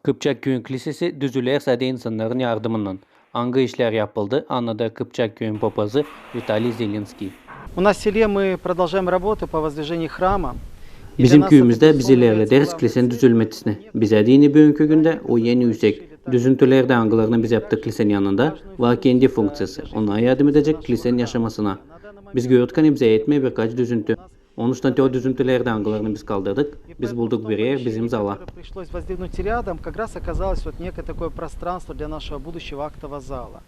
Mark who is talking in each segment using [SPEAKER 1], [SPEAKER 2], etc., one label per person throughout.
[SPEAKER 1] Kıpçak Köyün Kilisesi düzüler sade insanların yardımından. Hangi işler yapıldı? Anladı Kıpçak Köyün papazı Vitaliy Zelenskiy.
[SPEAKER 2] У нас в селе мы продолжаем работу по воздвижению храма.
[SPEAKER 1] Bizim köyümüzde biz ilerlederiz kilisenin düzülmesine. Bize dini bugünkü günde o yeni yüksek düzüntülerde angılarını biz yaptık kilisenin yanında ve kendi fonksiyası. Ona yardım edecek kilisenin yaşamasına. Biz gördük hani bize yetmeye birkaç düzüntü. Onuştan o düzüntülerde angılarını biz kaldırdık. Biz bulduk bir yer bizim zala.
[SPEAKER 2] Пришлось воздвигнуть рядом, как раз оказалось вот некое такое пространство для нашего будущего актового зала.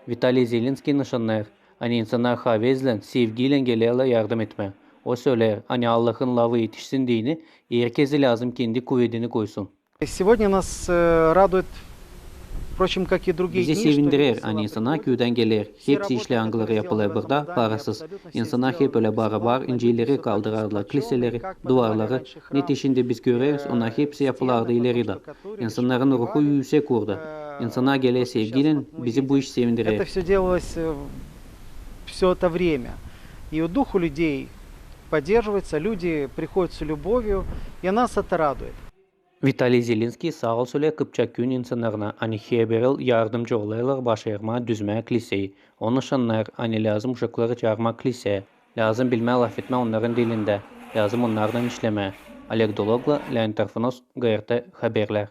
[SPEAKER 1] Vitaliy Zelenskiy nişanlar. Hani insanlar havezle, sevgiyle geliyorlar yardım etme. O söyler, hani Allah'ın lavı yetişsin dini, herkese lazım kendi kuvvetini koysun.
[SPEAKER 2] Сегодня нас радует, впрочем, как и другие
[SPEAKER 1] Bizi
[SPEAKER 2] дни, что
[SPEAKER 1] sevindirir,
[SPEAKER 2] люди
[SPEAKER 1] hani insanlar köyden gelir. Hepsi işle angıları yapılır burada, parasız. İnsanlar hep öyle barabar, incileri kaldırarlar, kiliseleri, duvarları. Net işinde biz görürüz, onlar hepsi yapılardı ileride. İnsanların ruhu yüksek orada. İnsanlar gelir sevgiyle, bizi bu iş sevindirir.
[SPEAKER 2] Это все делалось все это время. И дух у людей поддерживается, люди приходят с любовью, и нас это радует.
[SPEAKER 1] Vitaliy Zelenskiy sağ ol söyle Kıpçak Köyün insanlarına hani heberel yardımcı olaylar başarma düzmeye kiliseyi. Onu şanlar hani lazım uşakları çağırma kiliseye. Lazım bilme laf etme onların dilinde. Lazım onlardan işleme. Oleg Dologla, Leonid Tarfunos, GRT Haberler.